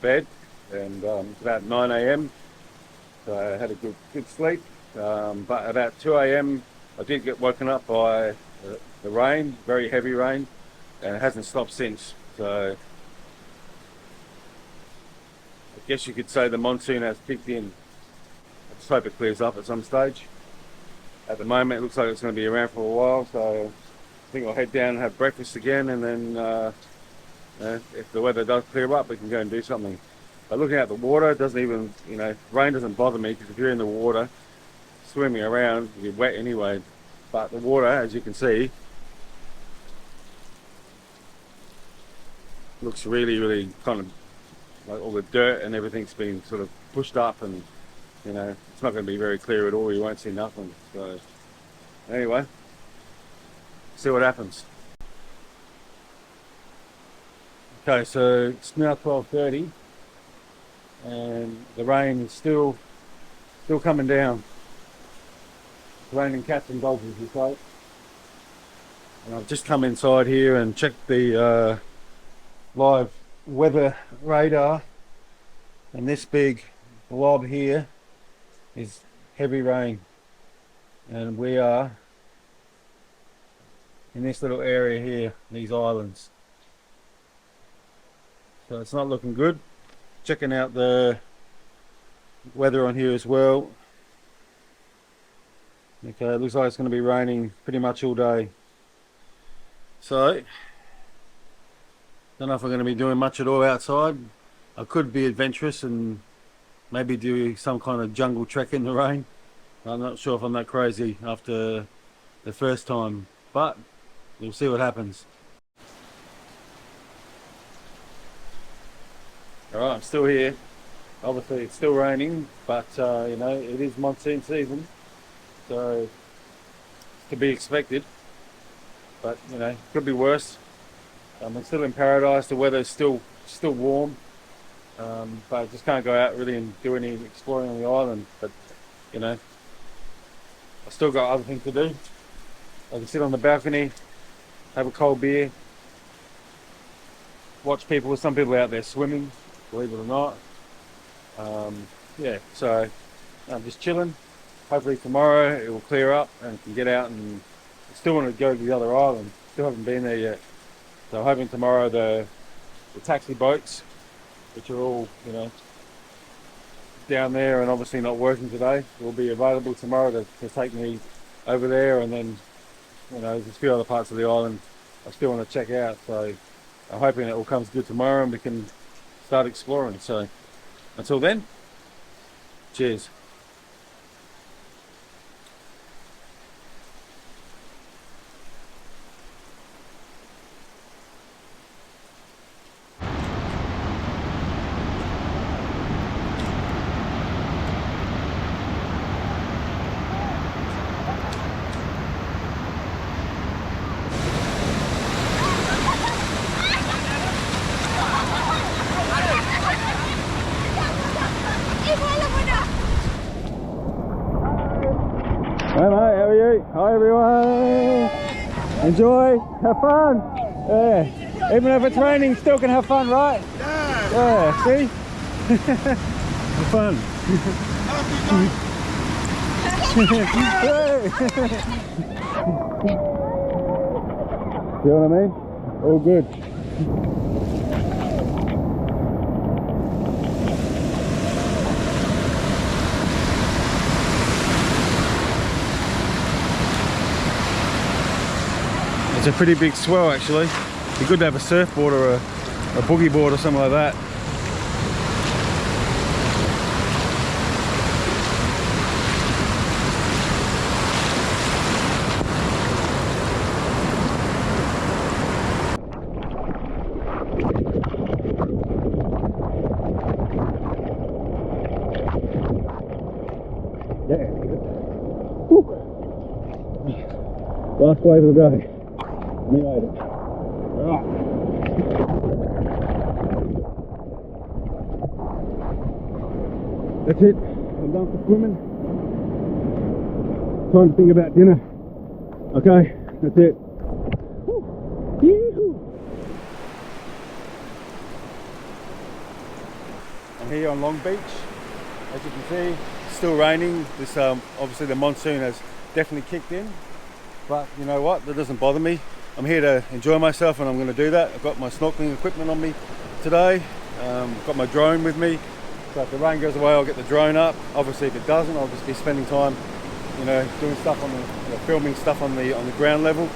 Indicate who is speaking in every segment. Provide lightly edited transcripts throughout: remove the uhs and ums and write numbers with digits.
Speaker 1: bed, and it's about 9 a.m. So I had a good sleep. But about 2 a.m. I did get woken up by the rain, very heavy rain, and it hasn't stopped since. So I guess you could say the monsoon has kicked in. I just hope it clears up at some stage. At the moment it looks like it's going to be around for a while, so I think I'll head down and have breakfast again, and then if the weather does clear up we can go and do something. But looking at the water, it doesn't even, rain doesn't bother me, because if you're in the water swimming around you're wet anyway. But the water, as you can see, looks really kind of like all the dirt and everything's been sort of pushed up, and it's not going to be very clear at all. You won't see nothing. So anyway, see what happens. Okay, so it's now 12:30 and the rain is still coming down. It's raining cats and dogs, as you say. And I've just come inside here and checked the live weather radar, and this big blob here is heavy rain, and we are in this little area here, these islands. So it's not looking good. Checking out the weather on here as well. Okay, it looks like it's going to be raining pretty much all day. So don't know if I'm going to be doing much at all outside. I could be adventurous and maybe do some kind of jungle trek in the rain. I'm not sure if I'm that crazy after the first time, but we'll see what happens. Alright, I'm still here. Obviously it's still raining, but it is monsoon season, so it's to be expected. But it could be worse. I'm still in paradise. The weather's still warm, but I just can't go out really and do any exploring on the island. But I still got other things to do. I can sit on the balcony, have a cold beer, watch people. Some people out there swimming, believe it or not. Yeah, so I'm just chilling. Hopefully tomorrow it will clear up and I can get out, and I still want to go to the other island. Still haven't been there yet. So I'm hoping tomorrow the taxi boats, which are all, down there and obviously not working today, will be available tomorrow to take me over there. And then, there's a few other parts of the island I still want to check out. So I'm hoping it all comes good tomorrow and we can start exploring. So until then, cheers. Hi mate, how are you? Hi everyone! Enjoy, have fun! Yeah, even if it's raining, still can have fun, right? Yeah, see? Have fun! You know what I mean? All good. It's a pretty big swell actually. It'd be good to have a surfboard or a boogie board or something like that. Yeah. Woo. Last wave of the day. Me later. Right. That's it. I'm done for swimming. Time to think about dinner. Okay, that's it. here on Long Beach. As you can see, it's still raining. This obviously the monsoon has definitely kicked in, but you know what, that doesn't bother me. I'm here to enjoy myself, and I'm going to do that. I've got my snorkeling equipment on me today. Got my drone with me, so if the rain goes away I'll get the drone up. Obviously if it doesn't, I'll just be spending time, you know, doing stuff on the, filming stuff on the ground level.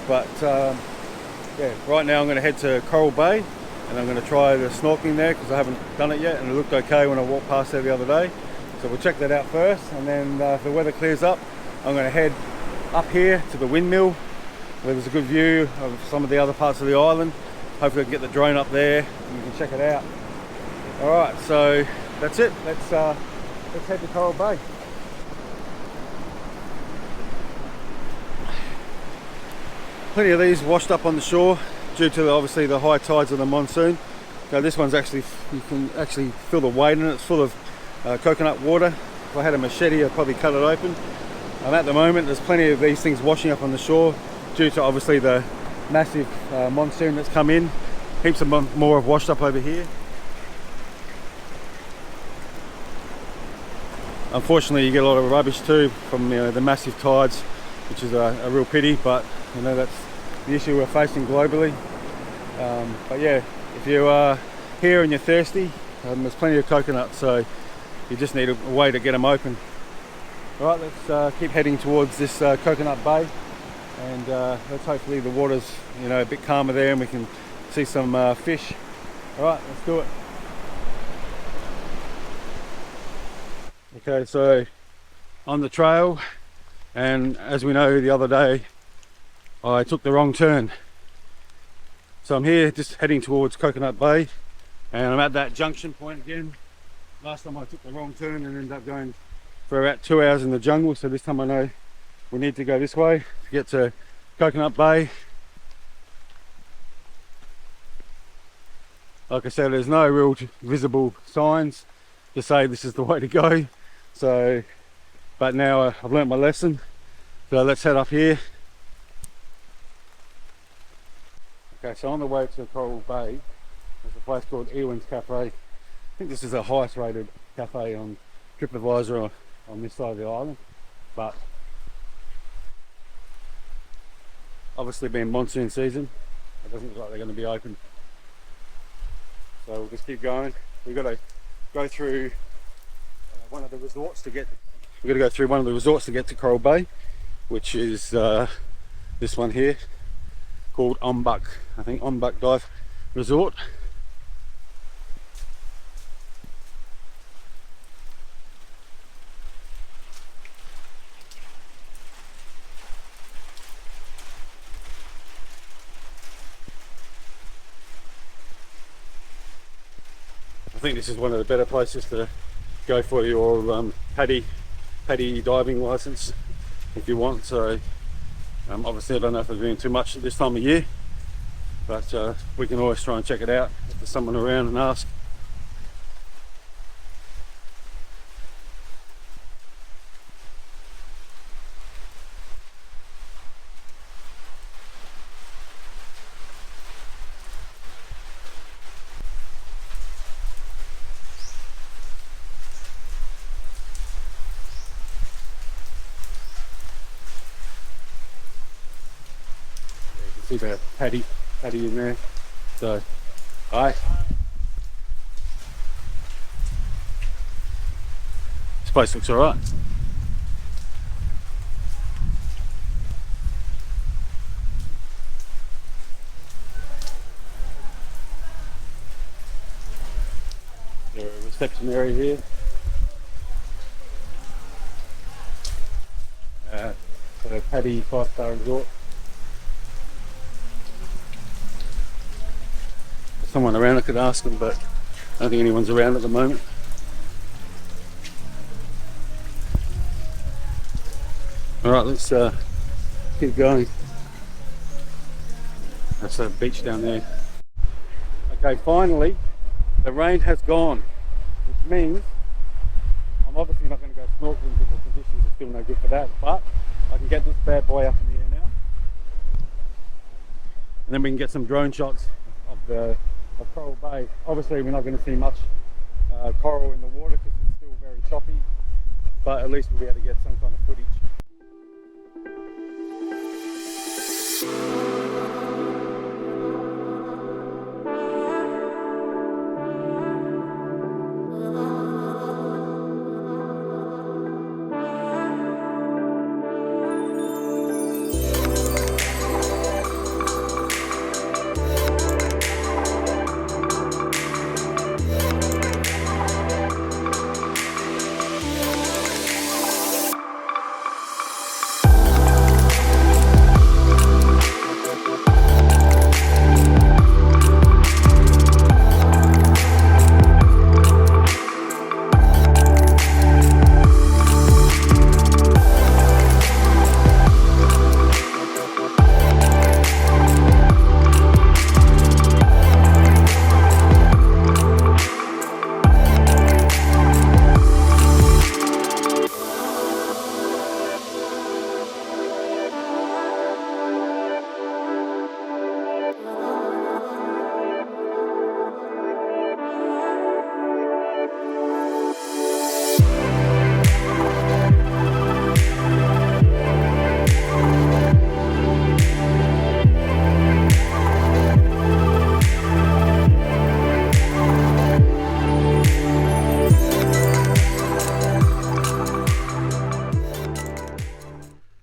Speaker 1: But yeah, right now I'm going to head to Coral Bay, and I'm going to try the snorkeling there because I haven't done it yet, and it looked okay when I walked past there the other day. So we'll check that out first, and then if the weather clears up, I'm going to head up here to the windmill where there's a good view of some of the other parts of the island. Hopefully I can get the drone up there and you can check it out. Alright, so that's it. Let's head to Coral Bay. Plenty of these washed up on the shore due to obviously the high tides of the monsoon. Now this one's actually, you can actually feel the weight in it. It's full of coconut water. If I had a machete I'd probably cut it open. At the moment there's plenty of these things washing up on the shore due to obviously the massive monsoon that's come in. Heaps of more have washed up over here. Unfortunately you get a lot of rubbish too from the massive tides, which is a real pity, but you know that's the issue we're facing globally. But yeah, if you are here and you're thirsty, there's plenty of coconuts, so you just need a way to get them open. Alright, let's keep heading towards this coconut bay, and let's hopefully the water's a bit calmer there and we can see some fish. Alright, let's do it. Okay, so on the trail, and as we know the other day I took the wrong turn. So I'm here just heading towards Coconut Bay, and I'm at that junction point again. Last time I took the wrong turn and ended up going for about 2 hours in the jungle, so this time I know we need to go this way to get to Coconut Bay. Like I said, there's no real visible signs to say this is the way to go. So, but now I've learnt my lesson. So let's head up here. Okay, so on the way to Coral Bay, there's a place called Ewan's Cafe. I think this is the highest rated cafe on TripAdvisor on this side of the island. But obviously being monsoon season, it doesn't look like they're going to be open. So we'll just keep going. We've got to go through one of the resorts to get. We've got to go through one of the resorts to get to Coral Bay, which is this one here, called Ombak. I think Ombak Dive Resort. I think this is one of the better places to go for your paddy diving license if you want. So obviously I don't know if they're doing too much at this time of year, but we can always try and check it out if there's someone around and ask. See the paddy in there. So, hi. This place looks alright. There's a reception area here. So Paddy 5-star resort. Someone around I could ask them, but I don't think anyone's around at the moment. Alright, let's keep going. That's a beach down there. Okay, finally the rain has gone, which means I'm obviously not going to go snorkeling because the conditions are still no good for that, but I can get this bad boy up in the air now, and then we can get some drone shots of Coral Bay. Obviously we're not going to see much coral in the water because it's still very choppy, but at least we'll be able to get some kind of footage.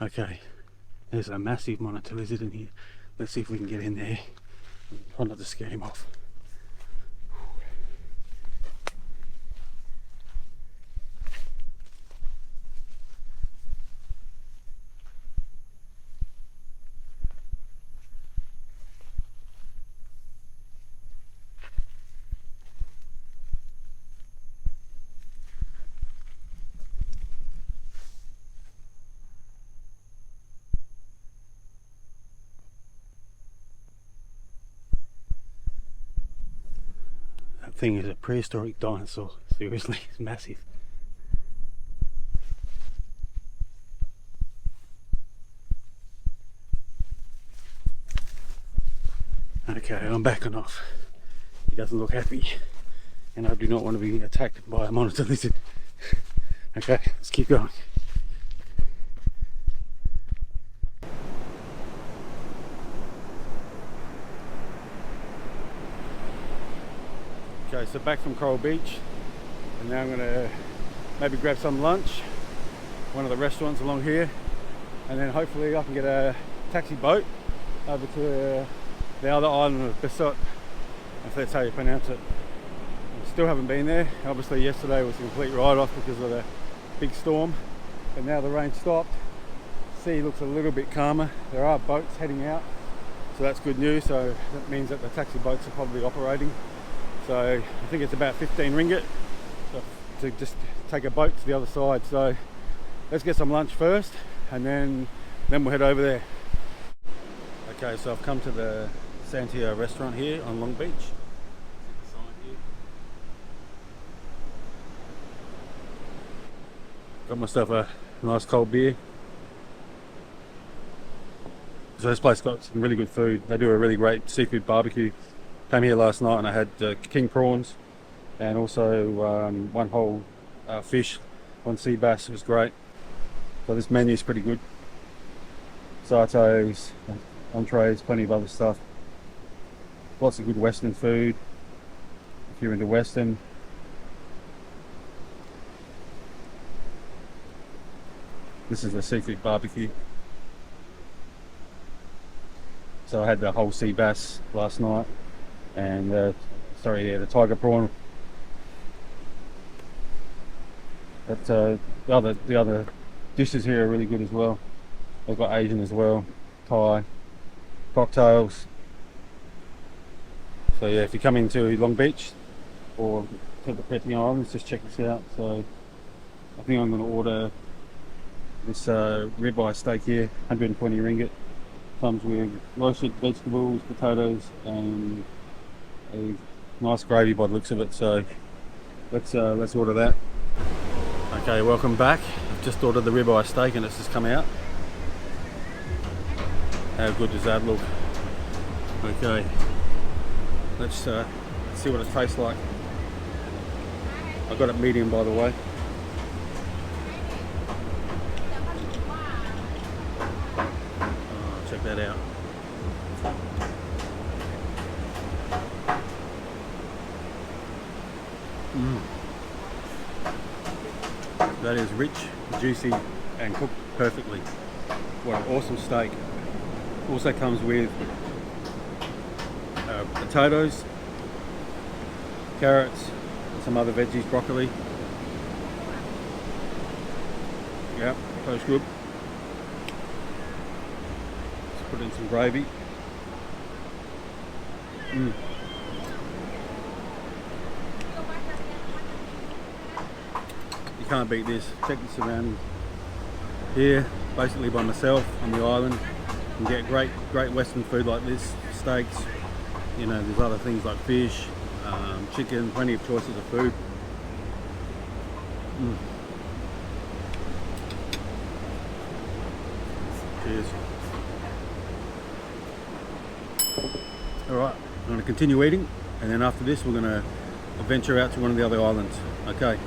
Speaker 1: Okay, there's a massive monitor lizard in here. Let's see if we can get in there. Try not to scare him off. That thing is a prehistoric dinosaur. Seriously, it's massive. Okay, I'm backing off. He doesn't look happy, and I do not want to be attacked by a monitor lizard. Okay, let's keep going. Okay, so back from Coral Beach, and now I'm going to maybe grab some lunch, one of the restaurants along here, and then hopefully I can get a taxi boat over to the other island of Besot, if that's how you pronounce it. I still haven't been there. Obviously yesterday was a complete write-off because of the big storm, but now the rain stopped. Sea looks a little bit calmer. There are boats heading out, so that's good news. So that means that the taxi boats are probably operating. So I think it's about 15 ringgit to just take a boat to the other side. So let's get some lunch first, and then we'll head over there. Okay, so I've come to the Santia restaurant here on Long Beach. Got myself a nice cold beer. So this place got some really good food. They do a really great seafood barbecue. Came here last night and I had king prawns and also one whole fish, one sea bass. It was great. So this menu is pretty good. Sartos, entrees, plenty of other stuff. Lots of good Western food if you're into Western. This is the seafood barbecue. So I had the whole sea bass last night, and the tiger prawn. But the other dishes here are really good as well. They've got Asian as well, Thai, cocktails. So yeah, if you come into Long Beach or to the Perhentian Islands, just check this out. So I think I'm going to order this ribeye steak here, 120 ringgit. Comes with roasted vegetables, potatoes, and a nice gravy by the looks of it. So let's order that. Okay, welcome back. I've just ordered the ribeye steak and it's just come out. How good does that look? Okay, let's see what it tastes like.
Speaker 2: I got it medium, by the way. Oh, check that out. That is rich, juicy, and cooked perfectly. What an awesome steak. Also comes with potatoes, carrots, and some other veggies, broccoli. Yep, tastes good. Let's put in some gravy. You can't beat this. Check the surroundings. Here, basically by myself on the island, you can get great Western food like this, steaks. You know, there's other things like fish, chicken, plenty of choices of food. Cheers. Alright, I'm going to continue eating, and then after this we're going to venture out to one of the other islands. Okay.